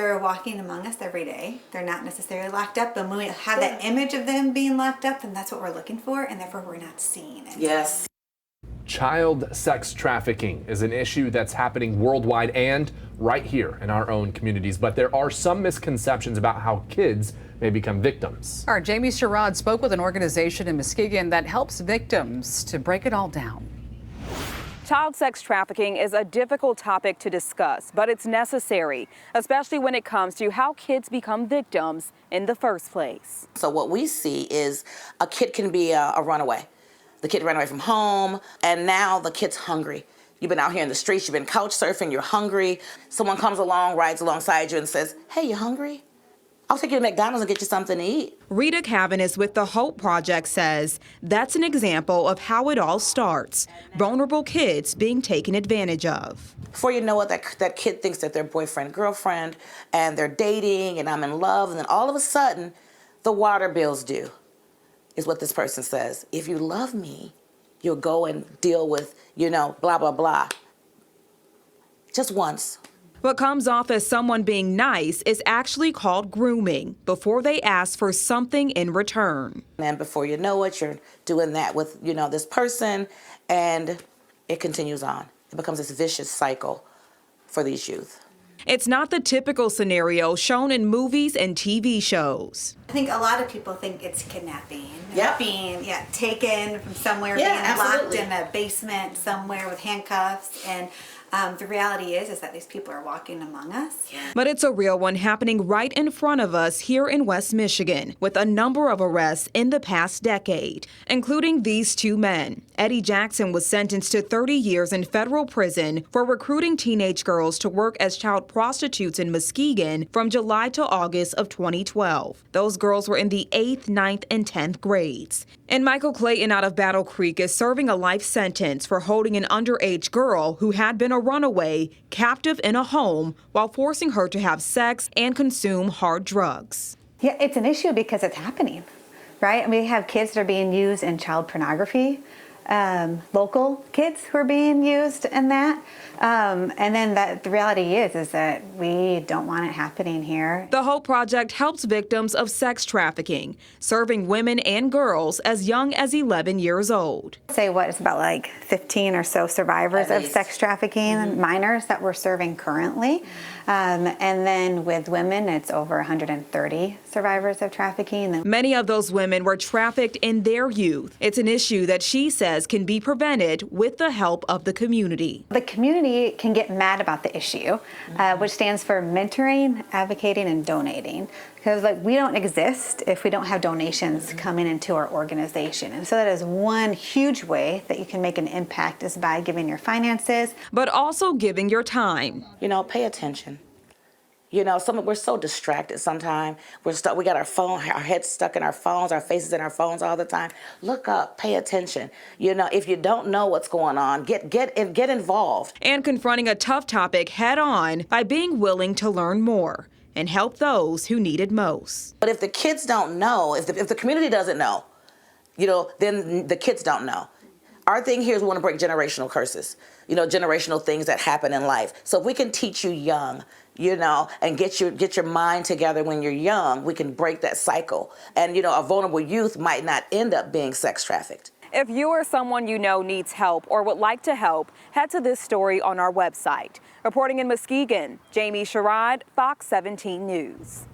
they're walking among us every day. They're not necessarily locked up, and when we have that image of them being locked up, then that's what we're looking for, and therefore we're not seeing it. Yes. Child sex trafficking is an issue that's happening worldwide and right here in our own communities. But there are some misconceptions about how kids may become victims. Our Jamie Sherrod spoke with an organization in Muskegon that helps victims to break it all down. Child sex trafficking is a difficult topic to discuss, but it's necessary, especially when it comes to how kids become victims in the first place. So what we see is a kid can be a runaway. The kid ran away from home, and now the kid's hungry. You've been out here in the streets, you've been couch surfing, you're hungry. Someone comes along, rides alongside you and says, hey, you hungry? I'll take you to McDonald's and get you something to eat. Rita Cavanis with the Hope Project says that's an example of how it all starts. Vulnerable kids being taken advantage of. Before you know it, that kid thinks that they're boyfriend, girlfriend, and they're dating, and I'm in love, and then all of a sudden, the water bill's due, is what this person says. If you love me, you'll go and deal with, blah, blah, blah. Just once. What comes off as someone being nice is actually called grooming before they ask for something in return. And before you know it, you're doing that with, this person, and it continues on. It becomes this vicious cycle for these youth. It's not the typical scenario shown in movies and TV shows. I think a lot of people think it's kidnapping. Yep. Being taken from somewhere, being locked in a basement somewhere with handcuffs, and the reality is that these people are walking among us. But it's a real one happening right in front of us here in West Michigan, with a number of arrests in the past decade, including these two men. Eddie Jackson was sentenced to 30 years in federal prison for recruiting teenage girls to work as child prostitutes in Muskegon from July to August of 2012. Those girls were in the 8th, 9th, and 10th grades. And Michael Clayton out of Battle Creek is serving a life sentence for holding an underage girl who had been a runaway captive in a home while forcing her to have sex and consume hard drugs. Yeah, it's an issue because it's happening, right? And we have kids that are being used in child pornography, local kids who are being used in that. And then the reality is that we don't want it happening here. The Hope Project helps victims of sex trafficking, serving women and girls as young as 11 years old. Say it's about like 15 or so survivors of sex trafficking, minors that we're serving currently. And then with women, it's over 130 survivors of trafficking. Many of those women were trafficked in their youth. It's an issue that she says can be prevented with the help of the community. The community can get mad about the issue, which stands for mentoring, advocating, and donating. Because we don't exist if we don't have donations coming into our organization. And so that is one huge way that you can make an impact, is by giving your finances. But also giving your time. Pay attention. We're so distracted sometimes. We got our heads stuck in our phones, our faces in our phones all the time. Look up, pay attention. If you don't know what's going on, get involved. And confronting a tough topic head on by being willing to learn more and help those who need it most. But if the kids don't know, if the community doesn't know, then the kids don't know. Our thing here is we want to break generational curses, generational things that happen in life. So if we can teach you young, and get your mind together when you're young, we can break that cycle. And, a vulnerable youth might not end up being sex trafficked. If you or someone you know needs help or would like to help, head to this story on our website. Reporting in Muskegon, Jamie Sherrod, Fox 17 News.